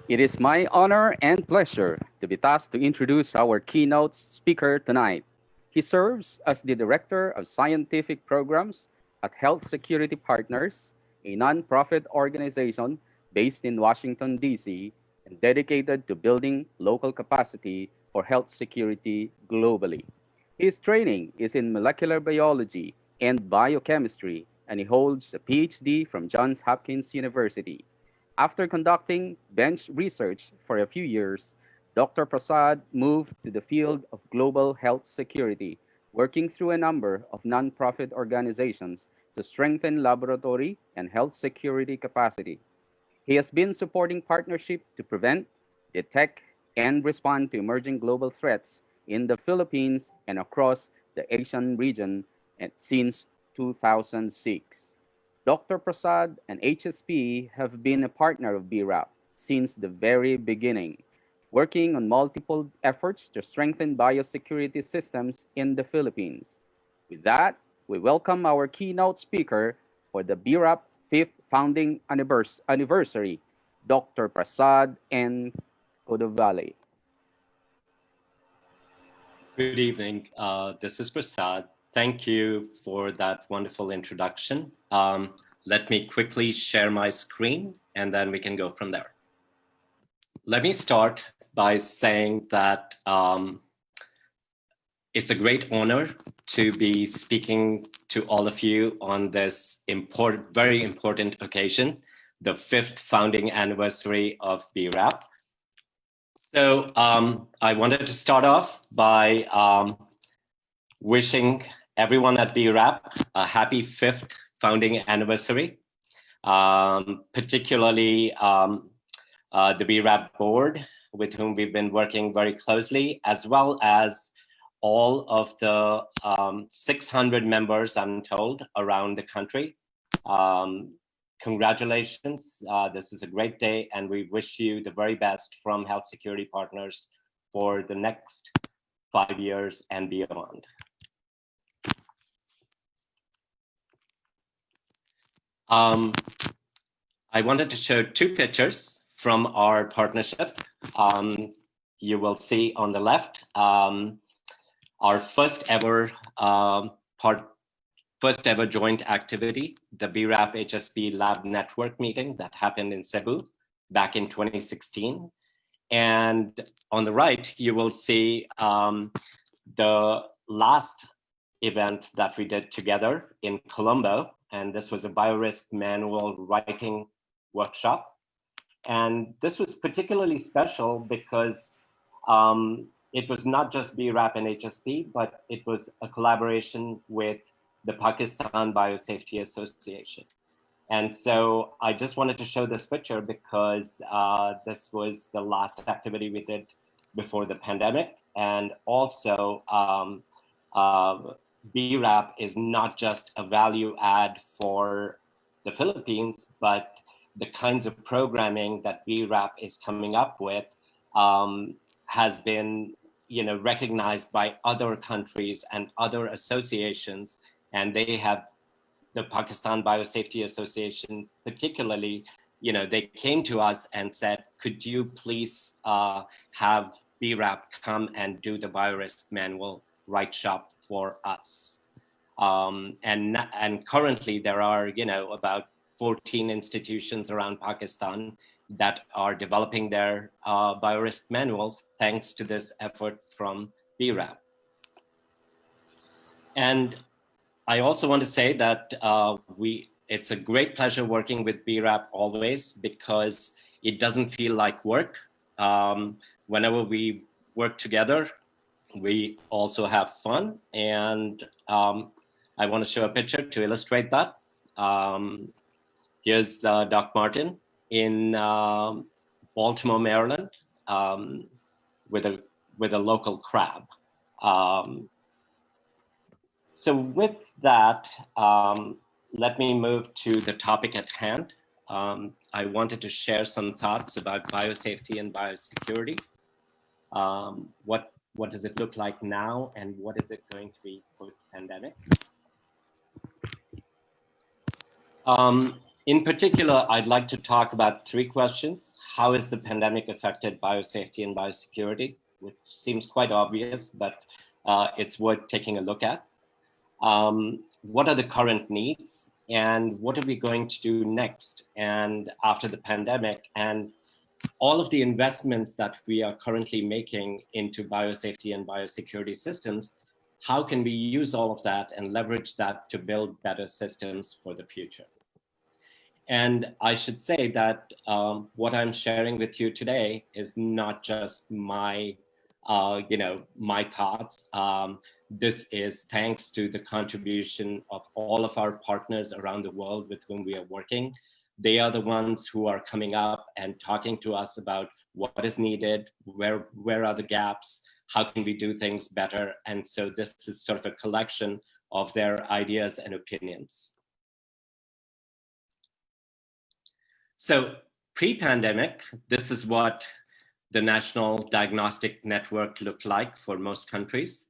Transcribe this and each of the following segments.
It is my honor and pleasure to be tasked to introduce our keynote speaker tonight. He serves as the Director of Scientific Programs at Health Security Partners, a nonprofit organization based in Washington, D.C., and dedicated to building local capacity for health security globally. His training is in molecular biology and biochemistry, and he holds a PhD from Johns Hopkins University. After conducting bench research for a few years, Dr. Prasad moved to the field of global health security, working through a number of nonprofit organizations to strengthen laboratory and health security capacity. He has been supporting partnership to prevent, detect, and respond to emerging global threats in the Philippines and across the Asian region since 2006. Dr. Prasad and HSP have been a partner of BRAP since the very beginning, working on multiple efforts to strengthen biosecurity systems in the Philippines. With that, we welcome our keynote speaker for the BRAP 5th founding anniversary, Dr. Prasad and Kuduvalli. Good evening. This is Prasad. Thank you for that wonderful introduction. Let me quickly share my screen and then we can go from there. Let me start by saying that it's a great honor to be speaking to all of you on this very important occasion, the 5th founding anniversary of BRAP. So I wanted to start off by wishing everyone at BRAP a happy 5th founding anniversary, particularly the BRAP board, with whom we've been working very closely, as well as all of the 600 members, I'm told, around the country. Congratulations, this is a great day, and we wish you the very best from Health Security Partners for the next 5 years and beyond. I wanted to show 2 pictures from our partnership. You will see on the left, our first ever joint activity, the BRAP HSP Lab Network meeting that happened in Cebu back in 2016. And on the right, you will see the last event that we did together in Colombo. And this was a BioRisk manual writing workshop. And this was particularly special because it was not just BRAP and HSP, but it was a collaboration with the Pakistan Biosafety Association. And so I just wanted to show this picture because this was the last activity we did before the pandemic. And also BRAP is not just a value add for the Philippines, but the kinds of programming that BRAP is coming up with has been recognized by other countries and other associations. And they have, the Pakistan Biosafety Association particularly, they came to us and said, could you please have BRAP come and do the BioRisk manual write shop for us? And currently there are, about 14 institutions around Pakistan that are developing their BioRisk manuals thanks to this effort from BRAP. And I also want to say that it's a great pleasure working with BRAP always, because it doesn't feel like work. Whenever we work together, we also have fun. And I want to show a picture to illustrate that. Here's Doc Martin in Baltimore, Maryland, with a local crab. So with that, let me move to the topic at hand. I wanted to share some thoughts about biosafety and biosecurity. What does it look like now, and what is it going to be post-pandemic? In particular, I'd like to talk about three questions. How has the pandemic affected biosafety and biosecurity? Which seems quite obvious, but it's worth taking a look at. What are the current needs? And what are we going to do next and after the pandemic? And all of the investments that we are currently making into biosafety and biosecurity systems, how can we use all of that and leverage that to build better systems for the future? And I should say that what I'm sharing with you today is not just my, my thoughts. This is thanks to the contribution of all of our partners around the world with whom we are working. They are the ones who are coming up and talking to us about what is needed, where are the gaps, how can we do things better? And so this is sort of a collection of their ideas and opinions. So pre-pandemic, this is what the National Diagnostic Network looked like for most countries,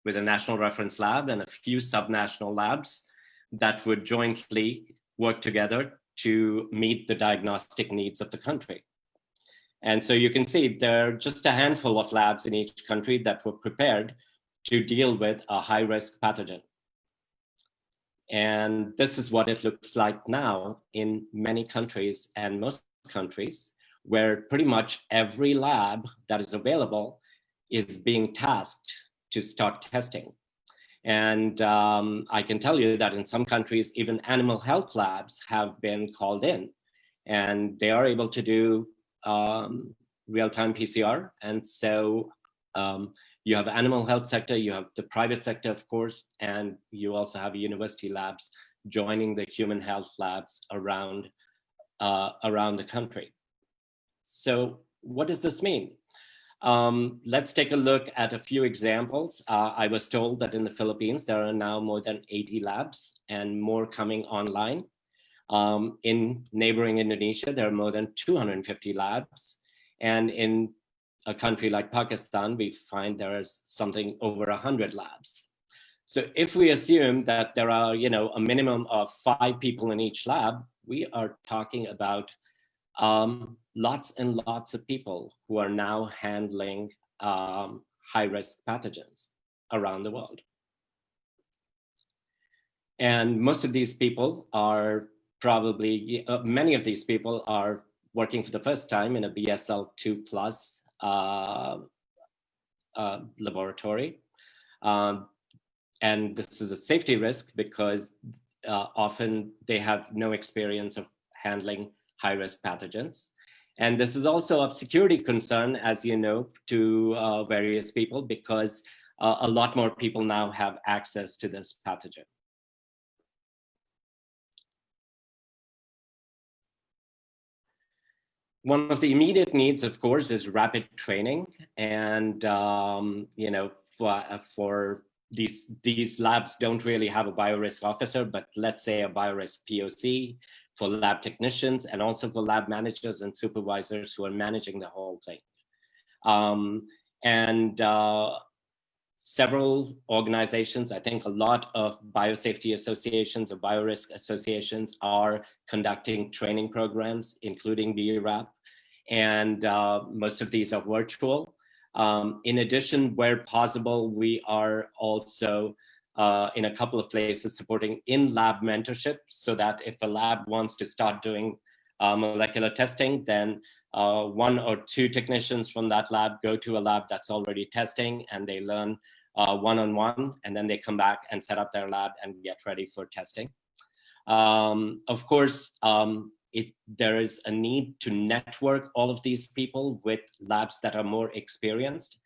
with a national reference lab and a few subnational labs that would jointly work together to meet the diagnostic needs of the country. And so you can see there are just a handful of labs in each country that were prepared to deal with a high-risk pathogen. And this is what it looks like now in many countries and most countries, where pretty much every lab that is available is being tasked to start testing. And I can tell you that in some countries, even animal health labs have been called in, and they are able to do real-time PCR. And so you have animal health sector, you have the private sector, of course, and you also have university labs joining the human health labs around the country. So what does this mean? Let's take a look at a few examples. I was told that in the Philippines, there are now more than 80 labs and more coming online. In neighboring Indonesia, there are more than 250 labs. And in a country like Pakistan, we find there is something over 100 labs. So if we assume that there are, a minimum of 5 people in each lab, we are talking about lots and lots of people who are now handling high-risk pathogens around the world. And most of these people are probably, many of these people are working for the first time in a BSL-2 plus laboratory. And this is a safety risk because often they have no experience of handling high-risk pathogens. And this is also of security concern, as you know, to various people, because a lot more people now have access to this pathogen. One of the immediate needs, of course, is rapid training. And, for these labs don't really have a biorisk officer, but let's say a biorisk POC for lab technicians and also for lab managers and supervisors who are managing the whole thing. Several organizations, I think a lot of biosafety associations or BioRisk associations are conducting training programs, including BRAP, and most of these are virtual. In addition, where possible, we are also in a couple of places supporting in-lab mentorship, so that if a lab wants to start doing molecular testing, then 1 or 2 technicians from that lab go to a lab that's already testing, and they learn one-on-one, and then they come back and set up their lab and get ready for testing. Of course, there is a need to network all of these people with labs that are more experienced.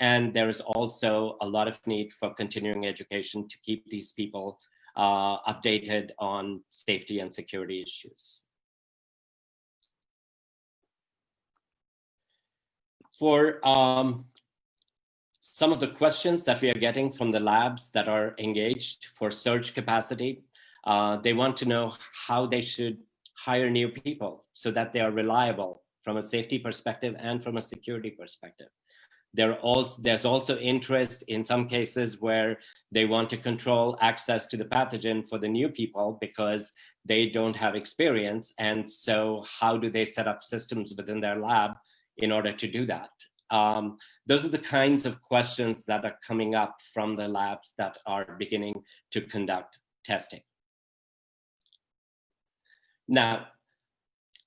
And there is also a lot of need for continuing education to keep these people updated on safety and security issues. For some of the questions that we are getting from the labs that are engaged for surge capacity, they want to know how they should hire new people so that they are reliable from a safety perspective and from a security perspective. There's also interest in some cases where they want to control access to the pathogen for the new people because they don't have experience. And so how do they set up systems within their lab in order to do that? Those are the kinds of questions that are coming up from the labs that are beginning to conduct testing. Now,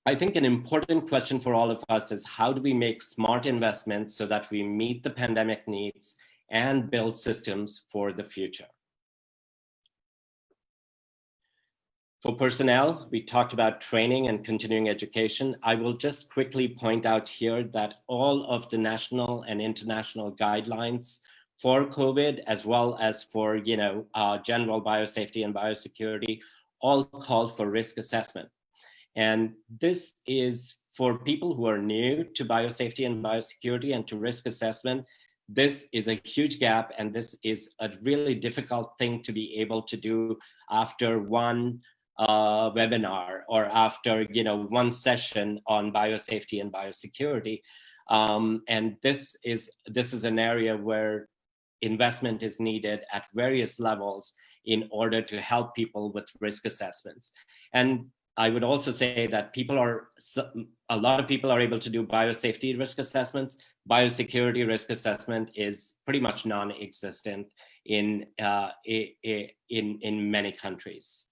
I think an important question for all of us is how do we make smart investments so that we meet the pandemic needs and build systems for the future? For personnel, we talked about training and continuing education. I will just quickly point out here that all of the national and international guidelines for COVID, as well as for general biosafety and biosecurity, all call for risk assessment. And this is for people who are new to biosafety and biosecurity and to risk assessment. This is a huge gap, and this is a really difficult thing to be able to do after one webinar or after one session on biosafety and biosecurity. And this is an area where investment is needed at various levels in order to help people with risk assessments. And I would also say that a lot of people are able to do biosafety risk assessments. Biosecurity risk assessment is pretty much non-existent in many countries.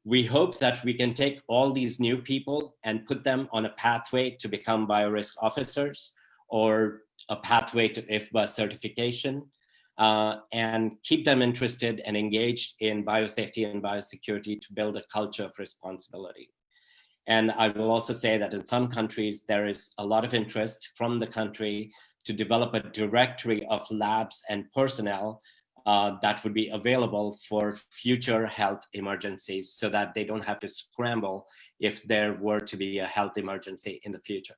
We hope that we can take all these new people and put them on a pathway to become BioRisk officers or a pathway to IFBA certification, and keep them interested and engaged in biosafety and biosecurity to build a culture of responsibility. And I will also say that in some countries, there is a lot of interest from the country to develop a directory of labs and personnel that would be available for future health emergencies so that they don't have to scramble if there were to be a health emergency in the future.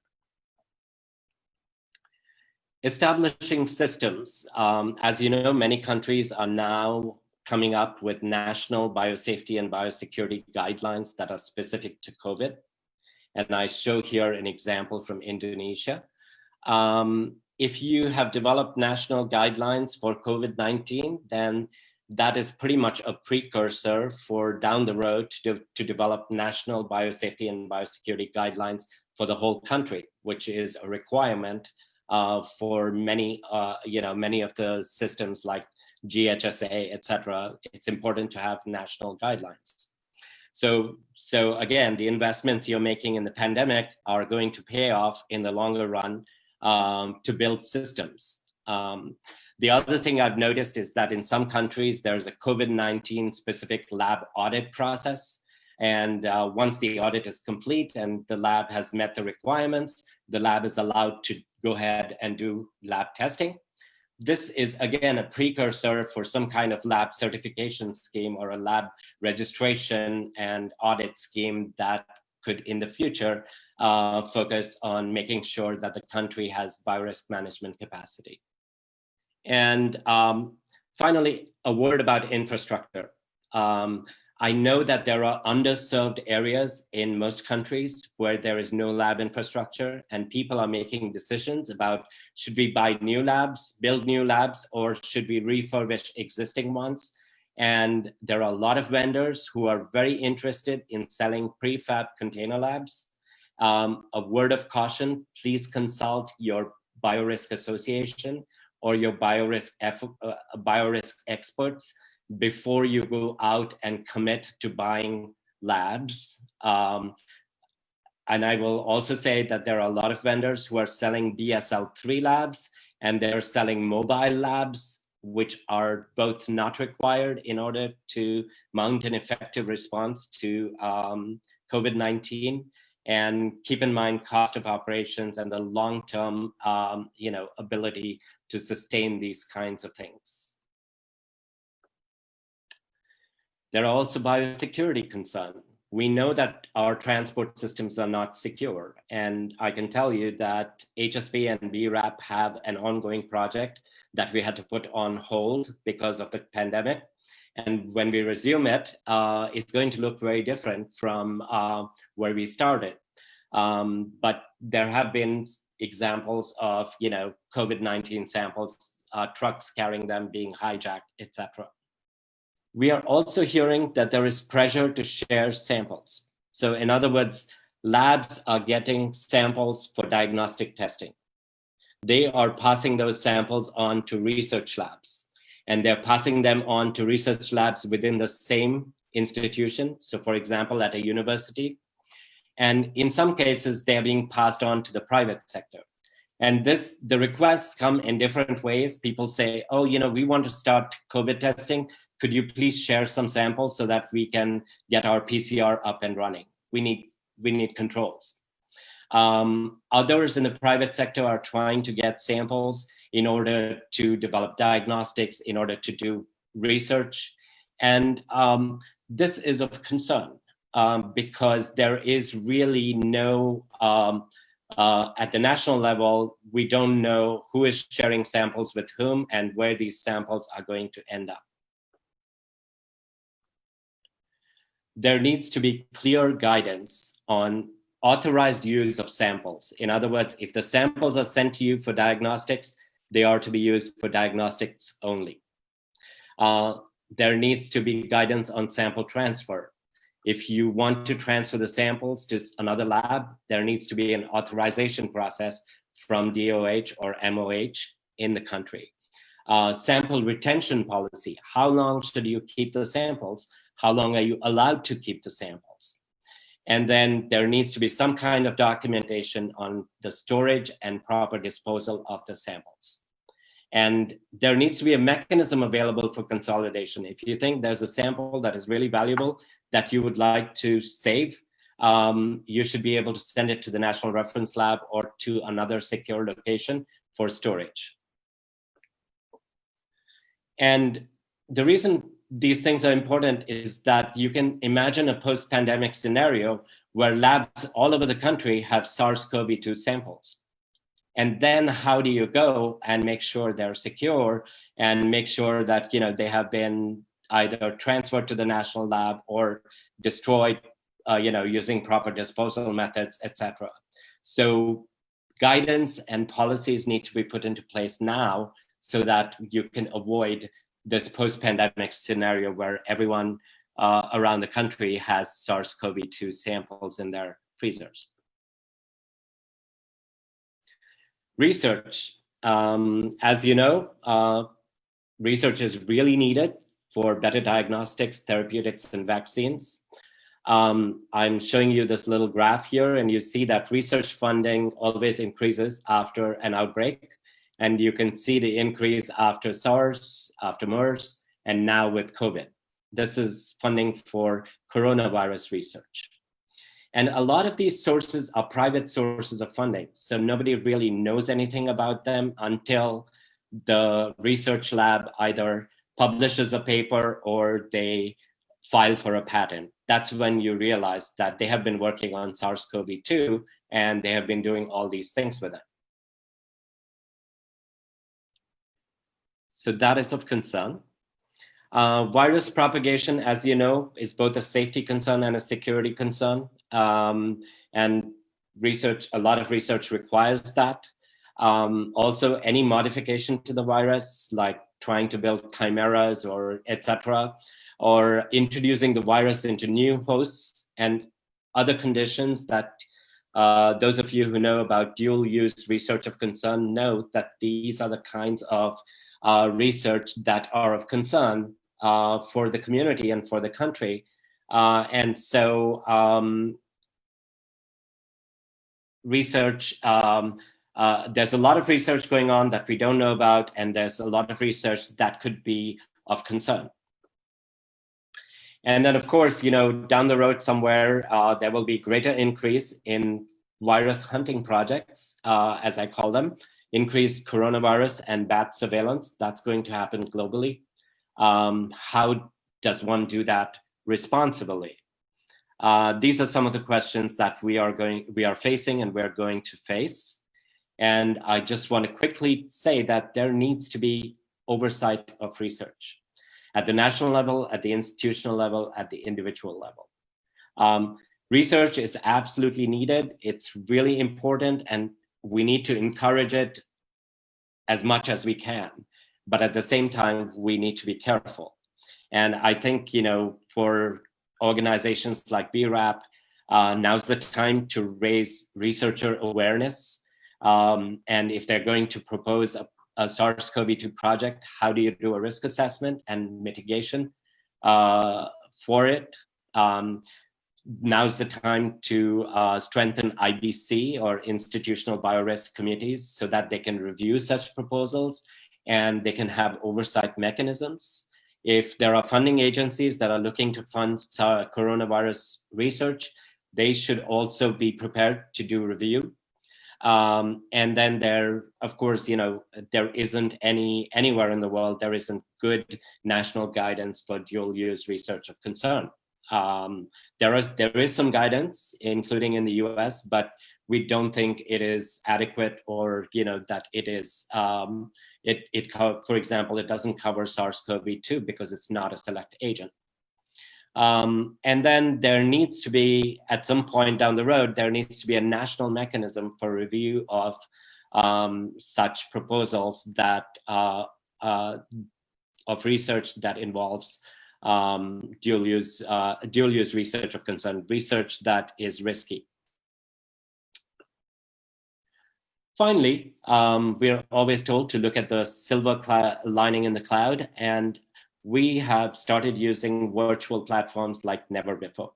Establishing systems. As you know, many countries are now coming up with national biosafety and biosecurity guidelines that are specific to COVID. And I show here an example from Indonesia. If you have developed national guidelines for COVID-19, then that is pretty much a precursor for down the road to develop national biosafety and biosecurity guidelines for the whole country, which is a requirement for many of the systems like GHSA, etc. It's important to have national guidelines. So again, the investments you're making in the pandemic are going to pay off in the longer run to build systems. The other thing I've noticed is that in some countries, there's a COVID-19 specific lab audit process. And once the audit is complete and the lab has met the requirements, the lab is allowed to go ahead and do lab testing. This is, again, a precursor for some kind of lab certification scheme or a lab registration and audit scheme that could, in the future, focus on making sure that the country has biorisk management capacity. And finally, a word about infrastructure. I know that there are underserved areas in most countries where there is no lab infrastructure, and people are making decisions about should we buy new labs, build new labs, or should we refurbish existing ones? And there are a lot of vendors who are very interested in selling prefab container labs. A word of caution, please consult your BioRisk Association or your BioRisk experts before you go out and commit to buying labs. And I will also say that there are a lot of vendors who are selling DSL-3 labs, and they're selling mobile labs, which are both not required in order to mount an effective response to COVID-19. And keep in mind cost of operations and the long-term ability to sustain these kinds of things. There are also biosecurity concerns. We know that our transport systems are not secure. And I can tell you that HSB and BRAP have an ongoing project that we had to put on hold because of the pandemic. And when we resume it, it's going to look very different from where we started. But there have been examples of, COVID-19 samples, trucks carrying them being hijacked, etc. We are also hearing that there is pressure to share samples. So in other words, labs are getting samples for diagnostic testing. They are passing those samples on to research labs, and they're passing them on to research labs within the same institution. So for example, at a university, and in some cases, they're being passed on to the private sector. And the requests come in different ways. People say, oh, we want to start COVID testing. Could you please share some samples so that we can get our PCR up and running? We need controls. Others in the private sector are trying to get samples in order to develop diagnostics, in order to do research. And this is of concern because there is really no, at the national level, we don't know who is sharing samples with whom and where these samples are going to end up. There needs to be clear guidance on authorized use of samples. In other words, if the samples are sent to you for diagnostics, they are to be used for diagnostics only. There needs to be guidance on sample transfer. If you want to transfer the samples to another lab, there needs to be an authorization process from DOH or MOH in the country. Sample retention policy. How long should you keep the samples? How long are you allowed to keep the samples? And then there needs to be some kind of documentation on the storage and proper disposal of the samples. And there needs to be a mechanism available for consolidation. If you think there's a sample that is really valuable that you would like to save, you should be able to send it to the National Reference Lab or to another secure location for storage. And the reason these things are important is that you can imagine a post-pandemic scenario where labs all over the country have SARS-CoV-2 samples. And then how do you go and make sure they're secure and make sure that they have been either transferred to the national lab or destroyed using proper disposal methods, etc. So guidance and policies need to be put into place now so that you can avoid this post-pandemic scenario where everyone around the country has SARS-CoV-2 samples in their freezers. Research. As you know, research is really needed for better diagnostics, therapeutics, and vaccines. I'm showing you this little graph here, and you see that research funding always increases after an outbreak. And you can see the increase after SARS, after MERS, and now with COVID. This is funding for coronavirus research. And a lot of these sources are private sources of funding. So nobody really knows anything about them until the research lab either publishes a paper or they file for a patent. That's when you realize that they have been working on SARS-CoV-2 and they have been doing all these things with it. So that is of concern. Virus propagation, as you know, is both a safety concern and a security concern. And research, a lot of research requires that. Also, any modification to the virus, like trying to build chimeras or etc., or introducing the virus into new hosts and other conditions that those of you who know about dual-use research of concern know that these are the kinds of research that are of concern for the community and for the country. And so research, there's a lot of research going on that we don't know about, and there's a lot of research that could be of concern. And then, of course, down the road somewhere, there will be greater increase in virus hunting projects, as I call them, increased coronavirus and bat surveillance. That's going to happen globally. How does one do that responsibly? These are some of the questions that we are facing and we're going to face. And I just want to quickly say that there needs to be oversight of research at the national level, at the institutional level, at the individual level. Research is absolutely needed. It's really important. And we need to encourage it as much as we can, but at the same time, we need to be careful. And I think, for organizations like BRAP, now's the time to raise researcher awareness. And if they're going to propose a SARS-CoV-2 project, how do you do a risk assessment and mitigation for it? Now's the time to strengthen IBC or institutional biorisk committees so that they can review such proposals and they can have oversight mechanisms. If there are funding agencies that are looking to fund coronavirus research, they should also be prepared to do review. And then there, of course, there isn't anywhere in the world, there isn't good national guidance for dual use research of concern. There is some guidance, including in the US, but we don't think it is adequate or, that it is, for example, it doesn't cover SARS-CoV-2 because it's not a select agent. And then there needs to be, at some point down the road, there needs to be a national mechanism for review of such proposals that of research that involves dual use research of concern, research that is risky. Finally, we're always told to look at the silver lining in the cloud, and we have started using virtual platforms like never before.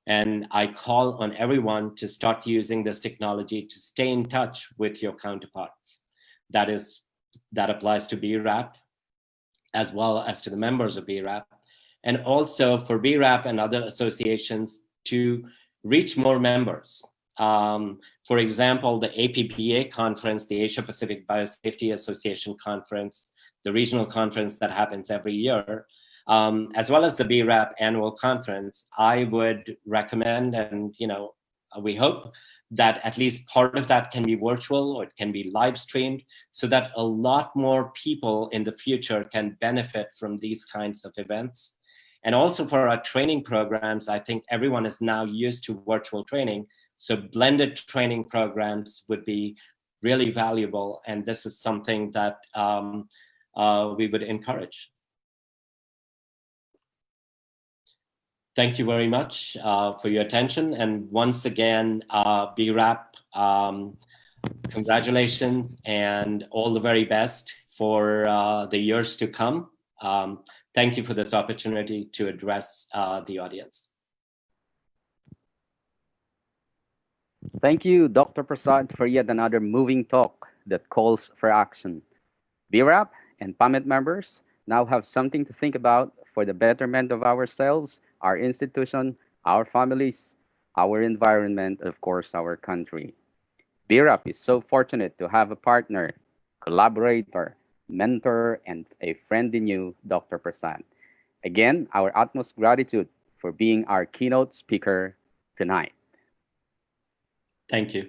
And I call on everyone to start using this technology to stay in touch with your counterparts. That applies to BRAP, as well as to the members of BRAP, and also for BRAP and other associations to reach more members. For example, the APPA conference, the Asia Pacific Biosafety Association conference, the regional conference that happens every year, as well as the BRAP annual conference, I would recommend, and we hope that at least part of that can be virtual or it can be live streamed, so that a lot more people in the future can benefit from these kinds of events. And also for our training programs, I think everyone is now used to virtual training, so blended training programs would be really valuable, and this is something that we would encourage. Thank you very much for your attention. And once again, BRAP, congratulations and all the very best for the years to come. Thank you for this opportunity to address the audience. Thank you, Dr. Prasad, for yet another moving talk that calls for action. BRAP and PAMET members now have something to think about for the betterment of ourselves, our institution, our families, our environment, and of course, our country. BRAP is so fortunate to have a partner, collaborator, mentor, and a friend in you, Dr. Prasad. Again, our utmost gratitude for being our keynote speaker tonight. Thank you.